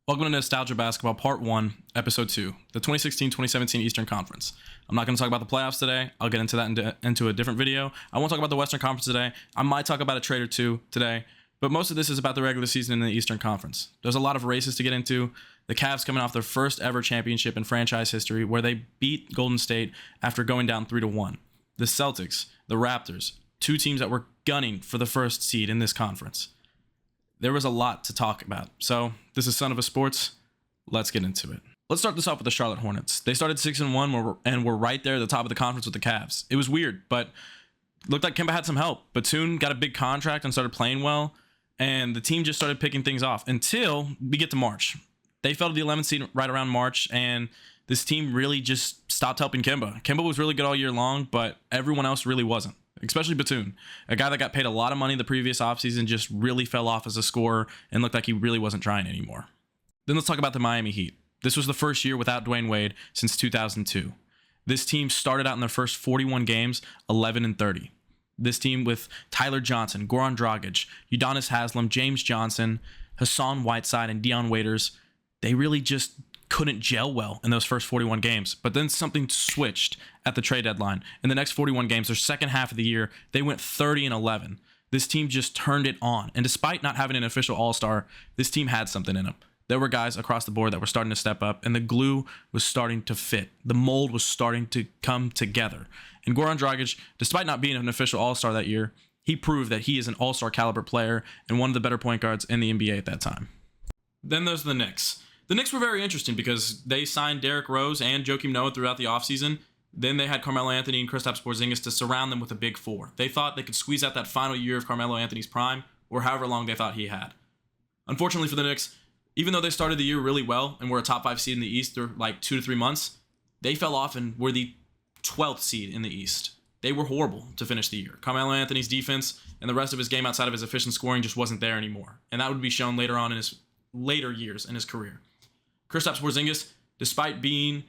Welcome to Nostalgia Basketball Part 1, Episode 2, the 2016-2017 Eastern Conference. I'm not going to talk about the playoffs today. I'll get into that into a different video. I won't talk about the Western Conference today. I might talk about a trade or two today, but most of this is about the regular season in the Eastern Conference. There's a lot of races to get into. The Cavs coming off their first ever championship in franchise history where they beat Golden State after going down 3-1. The Celtics, the Raptors, two teams that were gunning for the first seed in this conference. There was a lot to talk about. So this is Son of a Sports. Let's get into it. Let's start this off with the Charlotte Hornets. They started 6-1 and were right there at the top of the conference with the Cavs. It was weird, but looked like Kemba had some help. Batum got a big contract and started playing well, and the team just started picking things off until we get to March. They fell to the 11th seed right around March, and this team really just stopped helping Kemba. Kemba was really good all year long, but everyone else really wasn't. Especially Batum, a guy that got paid a lot of money the previous offseason, just really fell off as a scorer and looked like he really wasn't trying anymore. Then let's talk about the Miami Heat. This was the first year without Dwayne Wade since 2002. This team started out in their first 41 games, 11-30. This team with Tyler Johnson, Goran Dragic, Udonis Haslem, James Johnson, Hassan Whiteside, and Dion Waiters, they really just couldn't gel well in those first 41 games. But then something switched at the trade deadline. In the next 41 games, their second half of the year, they went 30-11. This team just turned it on. And despite not having an official all-star, this team had something in them. There were guys across the board that were starting to step up, and the glue was starting to fit. The mold was starting to come together. And Goran Dragic, despite not being an official all-star that year, he proved that he is an all-star caliber player and one of the better point guards in the NBA at that time. Then there's the Knicks. The Knicks were very interesting because they signed Derrick Rose and Joakim Noah throughout the offseason. Then they had Carmelo Anthony and Kristaps Porzingis to surround them with a big four. They thought they could squeeze out that final year of Carmelo Anthony's prime, or however long they thought he had. Unfortunately for the Knicks, even though they started the year really well and were a top 5 seed in the East for like 2 to 3 months, they fell off and were the 12th seed in the East. They were horrible to finish the year. Carmelo Anthony's defense and the rest of his game outside of his efficient scoring just wasn't there anymore. And that would be shown later on in his later years in his career. Kristaps Porzingis, despite being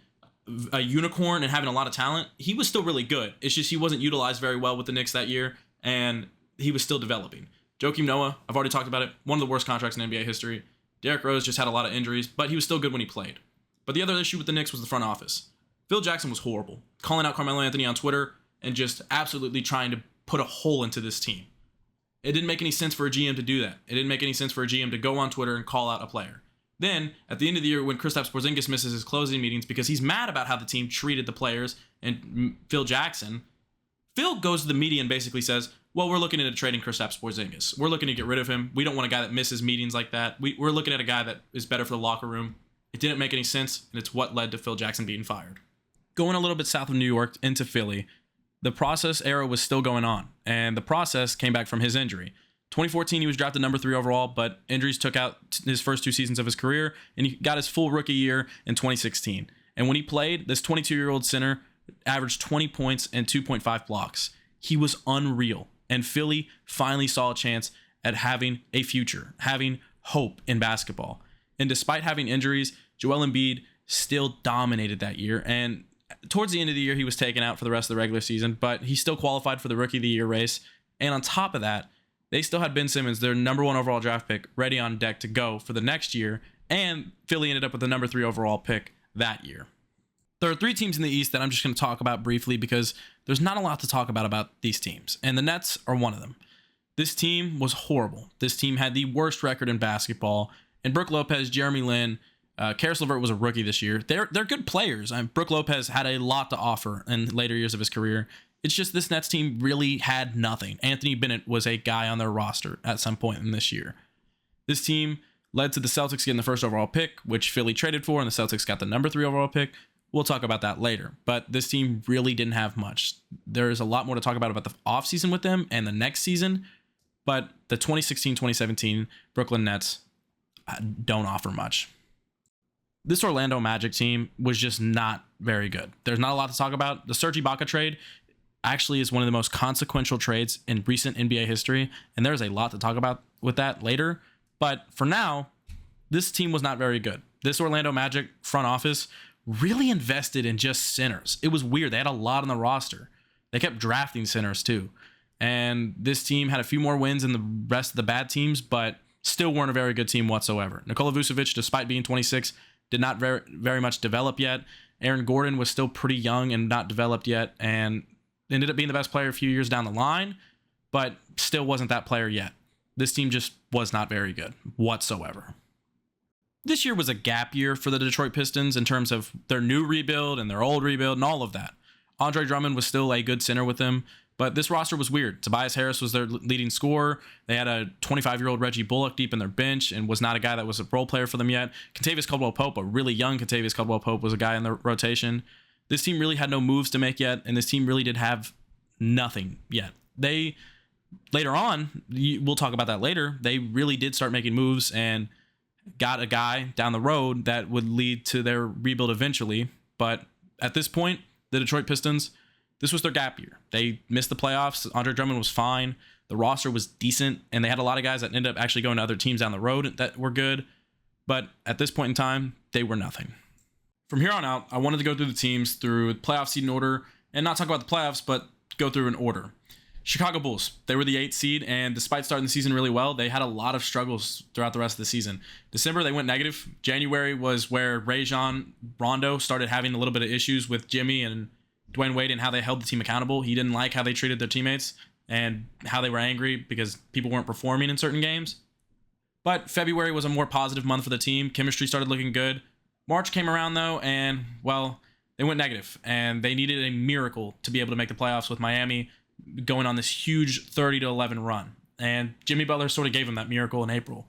a unicorn and having a lot of talent, he was still really good. It's just he wasn't utilized very well with the Knicks that year, and he was still developing. Joakim Noah, I've already talked about it, one of the worst contracts in NBA history. Derrick Rose just had a lot of injuries, but he was still good when he played. But the other issue with the Knicks was the front office. Phil Jackson was horrible, calling out Carmelo Anthony on Twitter and just absolutely trying to put a hole into this team. It didn't make any sense for a GM to do that. It didn't make any sense for a GM to go on Twitter and call out a player. Then, at the end of the year, when Kristaps Porzingis misses his closing meetings because he's mad about how the team treated the players and Phil Jackson, Phil goes to the media and basically says, well, we're looking into trading Kristaps Porzingis. We're looking to get rid of him. We don't want a guy that misses meetings like that. We're looking at a guy that is better for the locker room. It didn't make any sense, and it's what led to Phil Jackson being fired. Going a little bit south of New York into Philly, the process era was still going on, and the process came back from his injury. 2014, he was drafted number 3 overall, but injuries took out his first 2 seasons of his career, and he got his full rookie year in 2016. And when he played, this 22-year-old center averaged 20 points and 2.5 blocks. He was unreal, and Philly finally saw a chance at having a future, having hope in basketball. And despite having injuries, Joel Embiid still dominated that year, and towards the end of the year, he was taken out for the rest of the regular season, but he still qualified for the Rookie of the Year race. And on top of that, they still had Ben Simmons, their number 1 overall draft pick, ready on deck to go for the next year, and Philly ended up with the number 3 overall pick that year. There are 3 teams in the East that I'm just going to talk about briefly because there's not a lot to talk about these teams, and the Nets are one of them. This team was horrible. This team had the worst record in basketball, and Brook Lopez, Jeremy Lin, Karis LeVert was a rookie this year. They're good players. Brook Lopez had a lot to offer in later years of his career. It's just this Nets team really had nothing. Anthony Bennett was a guy on their roster at some point in this year. This team led to the Celtics getting the first overall pick, which Philly traded for, and the Celtics got the number 3 overall pick. We'll talk about that later. But this team really didn't have much. There's a lot more to talk about the offseason with them and the next season. But the 2016-2017 Brooklyn Nets don't offer much. This Orlando Magic team was just not very good. There's not a lot to talk about. The Serge Ibaka trade actually is one of the most consequential trades in recent NBA history, and there's a lot to talk about with that later. But for now, this team was not very good. This Orlando Magic front office really invested in just centers. It was weird. They had a lot on the roster. They kept drafting centers too. And this team had a few more wins than the rest of the bad teams, but still weren't a very good team whatsoever. Nikola Vucevic, despite being 26, did not very much develop yet. Aaron Gordon was still pretty young and not developed yet, and ended up being the best player a few years down the line, but still wasn't that player yet. This team just was not very good whatsoever. This year was a gap year for the Detroit Pistons in terms of their new rebuild and their old rebuild and all of that. Andre Drummond was still a good center with them, but this roster was weird. Tobias Harris was their leading scorer. They had a 25-year-old Reggie Bullock deep in their bench and was not a guy that was a role player for them yet. Kentavious Caldwell-Pope, a really young Kentavious Caldwell-Pope, was a guy in the rotation. This team really had no moves to make yet, and this team really did have nothing yet. They, later on, we'll talk about that later, they really did start making moves and got a guy down the road that would lead to their rebuild eventually. But at this point, the Detroit Pistons, this was their gap year. They missed the playoffs. Andre Drummond was fine. The roster was decent, and they had a lot of guys that ended up actually going to other teams down the road that were good. But at this point in time, they were nothing. From here on out, I wanted to go through the teams through playoff seed in order, and not talk about the playoffs, but go through in order. Chicago Bulls, they were the 8th seed, and despite starting the season really well, they had a lot of struggles throughout the rest of the season. December, they went negative. January was where Rajon Rondo started having a little bit of issues with Jimmy and Dwayne Wade and how they held the team accountable. He didn't like how they treated their teammates and how they were angry because people weren't performing in certain games. But February was a more positive month for the team. Chemistry started looking good. March came around, though, and, well, they went negative, and they needed a miracle to be able to make the playoffs with Miami going on this huge 30-11 run. And Jimmy Butler sort of gave them that miracle in April.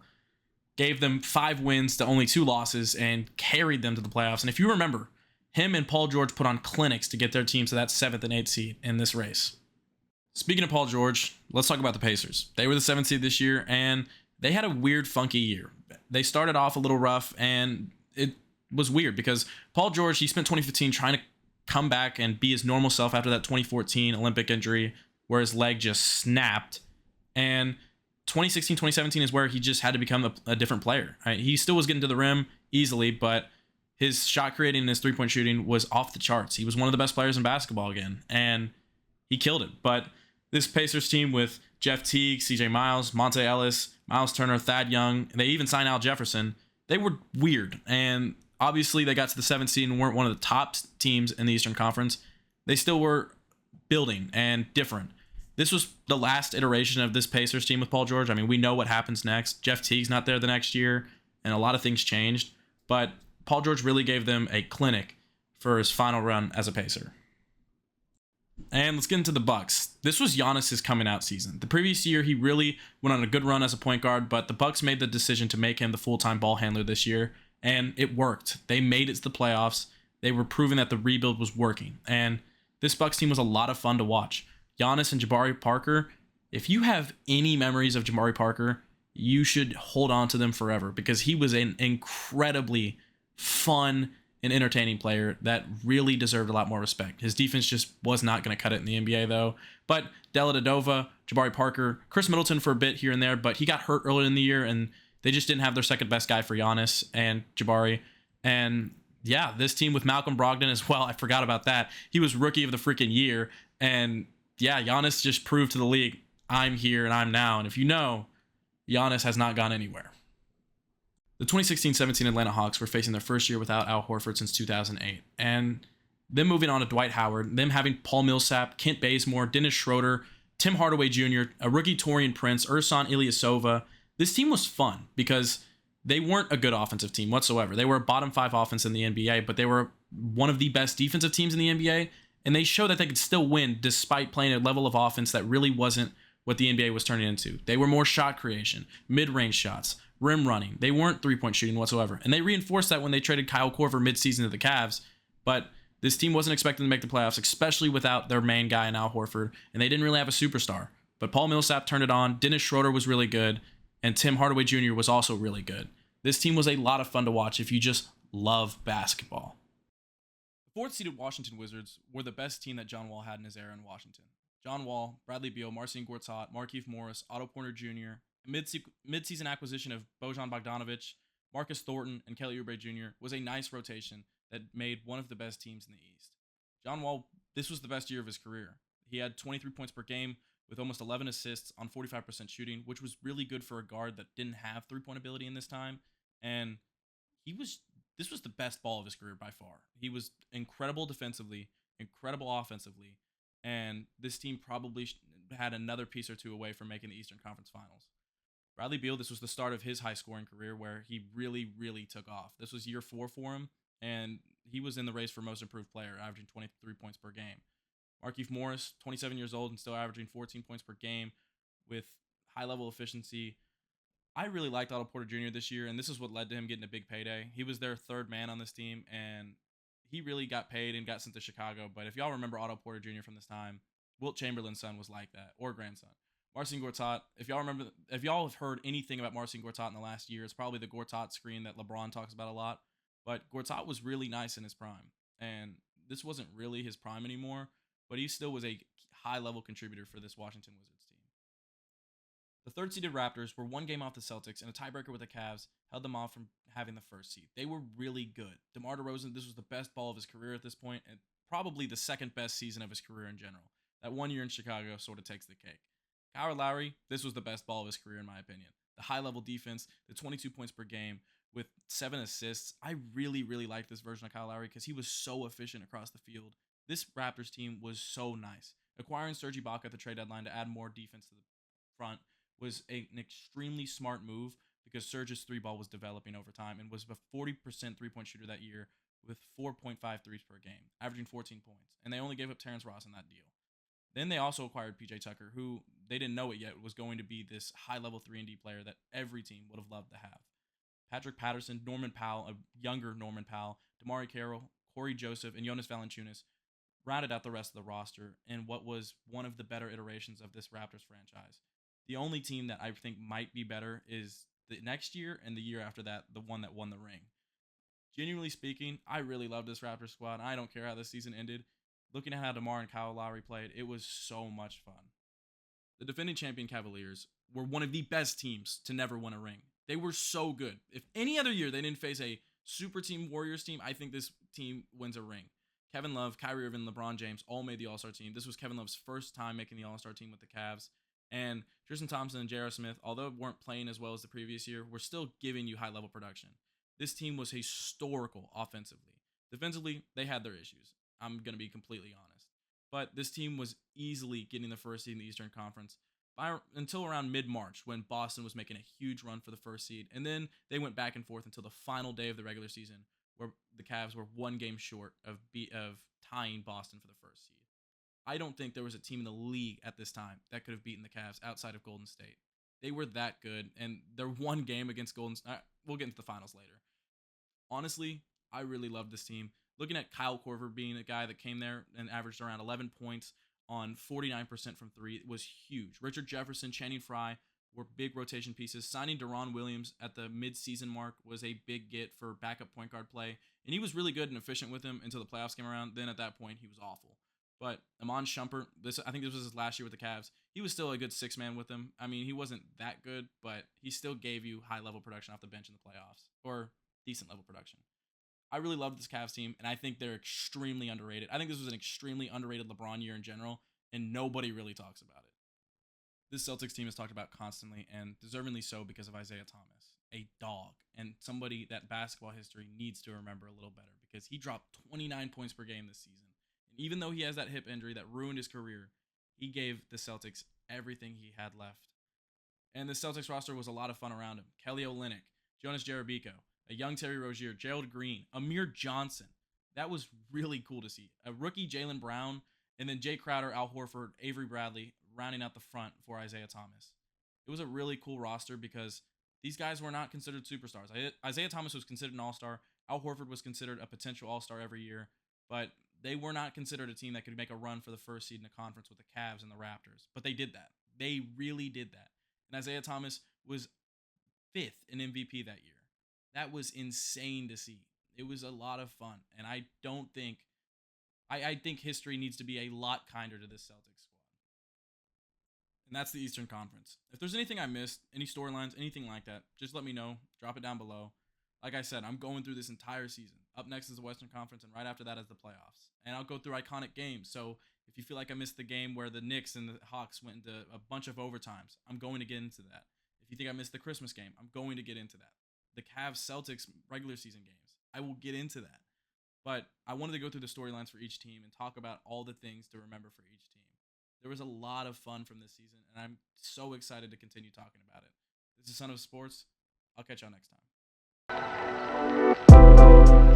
Gave them 5 wins to only 2 losses and carried them to the playoffs. And if you remember, him and Paul George put on clinics to get their team to that 7th and 8th seed in this race. Speaking of Paul George, let's talk about the Pacers. They were the 7th seed this year, and they had a weird, funky year. They started off a little rough, and it was weird because Paul George, he spent 2015 trying to come back and be his normal self after that 2014 Olympic injury where his leg just snapped. And 2016, 2017 is where he just had to become a different player. Right? He still was getting to the rim easily, but his shot creating and his three-point shooting was off the charts. He was one of the best players in basketball again, and he killed it. But this Pacers team with Jeff Teague, CJ Miles, Monte Ellis, Miles Turner, Thad Young, and they even signed Al Jefferson, they were weird. And obviously, they got to the 7th seed and weren't one of the top teams in the Eastern Conference. They still were building and different. This was the last iteration of this Pacers team with Paul George. I mean, we know what happens next. Jeff Teague's not there the next year, and a lot of things changed. But Paul George really gave them a clinic for his final run as a Pacer. And let's get into the Bucks. This was Giannis's coming out season. The previous year, he really went on a good run as a point guard, but the Bucks made the decision to make him the full-time ball handler this year. And it worked. They made it to the playoffs. They were proving that the rebuild was working. And this Bucks team was a lot of fun to watch. Giannis and Jabari Parker, if you have any memories of Jabari Parker, you should hold on to them forever because he was an incredibly fun and entertaining player that really deserved a lot more respect. His defense just was not going to cut it in the NBA, though. But Della Dadova, Jabari Parker, Chris Middleton for a bit here and there, but he got hurt early in the year, and they just didn't have their second best guy for Giannis and Jabari. And yeah, this team with Malcolm Brogdon as well, I forgot about that. He was rookie of the freaking year. And yeah, Giannis just proved to the league, I'm here and I'm now. And if you know, Giannis has not gone anywhere. The 2016-17 Atlanta Hawks were facing their first year without Al Horford since 2008. And them moving on to Dwight Howard, them having Paul Millsap, Kent Bazemore, Dennis Schroeder, Tim Hardaway Jr., a rookie Torian Prince, Ersan Ilyasova. This team was fun because they weren't a good offensive team whatsoever. They were a bottom 5 offense in the NBA, but they were one of the best defensive teams in the NBA, and they showed that they could still win despite playing a level of offense that really wasn't what the NBA was turning into. They were more shot creation, mid-range shots, rim running. They weren't three-point shooting whatsoever, and they reinforced that when they traded Kyle Korver mid-season to the Cavs, but this team wasn't expecting to make the playoffs, especially without their main guy in Al Horford, and they didn't really have a superstar. But Paul Millsap turned it on, Dennis Schroeder was really good, and Tim Hardaway Jr. was also really good. This team was a lot of fun to watch if you just love basketball. The 4th-seeded Washington Wizards were the best team that John Wall had in his era in Washington. John Wall, Bradley Beal, Marcin Gortat, Markieff Morris, Otto Porter Jr., a mid-season acquisition of Bojan Bogdanovic, Marcus Thornton, and Kelly Oubre Jr. was a nice rotation that made one of the best teams in the East. John Wall, this was the best year of his career. He had 23 points per game, with almost 11 assists on 45% shooting, which was really good for a guard that didn't have three-point ability in this time. And he was this was the best ball of his career by far. He was incredible defensively, incredible offensively, and this team probably had another piece or two away from making the Eastern Conference Finals. Bradley Beal, this was the start of his high scoring career where he really, really took off. This was year 4 for him, and he was in the race for most improved player, averaging 23 points per game. Markieff Morris, 27 years old and still averaging 14 points per game with high level efficiency. I really liked Otto Porter Jr. this year, and this is what led to him getting a big payday. He was their third man on this team, and he really got paid and got sent to Chicago. But if y'all remember Otto Porter Jr. from this time, Wilt Chamberlain's son was like that, or grandson. Marcin Gortat, if y'all have heard anything about Marcin Gortat in the last year, it's probably the Gortat screen that LeBron talks about a lot. But Gortat was really nice in his prime, and this wasn't really his prime anymore, but he still was a high-level contributor for this Washington Wizards team. The third-seeded Raptors were one game off the Celtics, and a tiebreaker with the Cavs held them off from having the first seed. They were really good. DeMar DeRozan, this was the best ball of his career at this point, and probably the second best season of his career in general. That 1 year in Chicago sort of takes the cake. Kyle Lowry, this was the best ball of his career in my opinion. The high-level defense, the 22 points per game with 7 assists. I really, really like this version of Kyle Lowry because he was so efficient across the field. This Raptors team was so nice. Acquiring Serge Ibaka at the trade deadline to add more defense to the front was an extremely smart move because Serge's three ball was developing over time and was a 40% three-point shooter that year with 4.5 threes per game, averaging 14 points. And they only gave up Terrence Ross in that deal. Then they also acquired PJ Tucker, who they didn't know it yet was going to be this high-level 3-and-D player that every team would have loved to have. Patrick Patterson, Norman Powell, a younger Norman Powell, DeMarre Carroll, Corey Joseph, and Jonas Valanciunas rounded out the rest of the roster in what was one of the better iterations of this Raptors franchise. The only team that I think might be better is the next year and the year after that, the one that won the ring. Genuinely speaking, I really love this Raptors squad. I don't care how this season ended. Looking at how DeMar and Kyle Lowry played, it was so much fun. The defending champion Cavaliers were one of the best teams to never win a ring. They were so good. If any other year they didn't face a super team Warriors team, I think this team wins a ring. Kevin Love, Kyrie Irving, LeBron James all made the All-Star team. This was Kevin Love's first time making the All-Star team with the Cavs. And Tristan Thompson and J.R. Smith, although weren't playing as well as the previous year, were still giving you high-level production. This team was historical offensively. Defensively, they had their issues. I'm going to be completely honest. But this team was easily getting the first seed in the Eastern Conference until around mid-March when Boston was making a huge run for the first seed. And then they went back and forth until the final day of the regular season where the Cavs were one game short of tying Boston for the first seed. I don't think there was a team in the league at this time that could have beaten the Cavs outside of Golden State. They were that good, and their one game against Golden State, we'll get into the finals later. Honestly, I really love this team. Looking at Kyle Korver being a guy that came there and averaged around 11 points on 49% from three was huge. Richard Jefferson, Channing Frye were big rotation pieces. Signing Deron Williams at the mid-season mark was a big get for backup point guard play, and he was really good and efficient with him until the playoffs came around. Then at that point, he was awful. But Iman Shumpert, I think this was his last year with the Cavs. He was still a good six-man with them. I mean, he wasn't that good, but he still gave you high-level production off the bench in the playoffs, or decent-level production. I really love this Cavs team, and I think they're extremely underrated. I think this was an extremely underrated LeBron year in general, and nobody really talks about it. This Celtics team is talked about constantly, and deservingly so because of Isaiah Thomas, a dog, and somebody that basketball history needs to remember a little better because he dropped 29 points per game this season. And even though he has that hip injury that ruined his career, he gave the Celtics everything he had left. And the Celtics roster was a lot of fun around him. Kelly Olynyk, Jonas Jerebiko, a young Terry Rozier, Gerald Green, Amir Johnson. That was really cool to see. A rookie Jaylen Brown, and then Jay Crowder, Al Horford, Avery Bradley rounding out the front for Isaiah Thomas. It was a really cool roster because these guys were not considered superstars. Isaiah Thomas was considered an all-star. Al Horford was considered a potential all-star every year, but they were not considered a team that could make a run for the first seed in the conference with the Cavs and the Raptors. But they did that. They really did that. And Isaiah Thomas was 5th in MVP that year. That was insane to see. It was a lot of fun. And I think history needs to be a lot kinder to this Celtics squad. And that's the Eastern Conference. If there's anything I missed, any storylines, anything like that, just let me know. Drop it down below. Like I said, I'm going through this entire season. Up next is the Western Conference, and right after that is the playoffs. And I'll go through iconic games. So If you feel like I missed the game where the Knicks and the Hawks went into a bunch of overtimes, I'm going to get into that. If you think I missed the Christmas game, I'm going to get into that. The Cavs Celtics regular season games, I will get into that. But I wanted to go through the storylines for each team and talk about all the things to remember for each team. There was a lot of fun from this season, and I'm so excited to continue talking about it. This is Son of Sports. I'll catch y'all next time.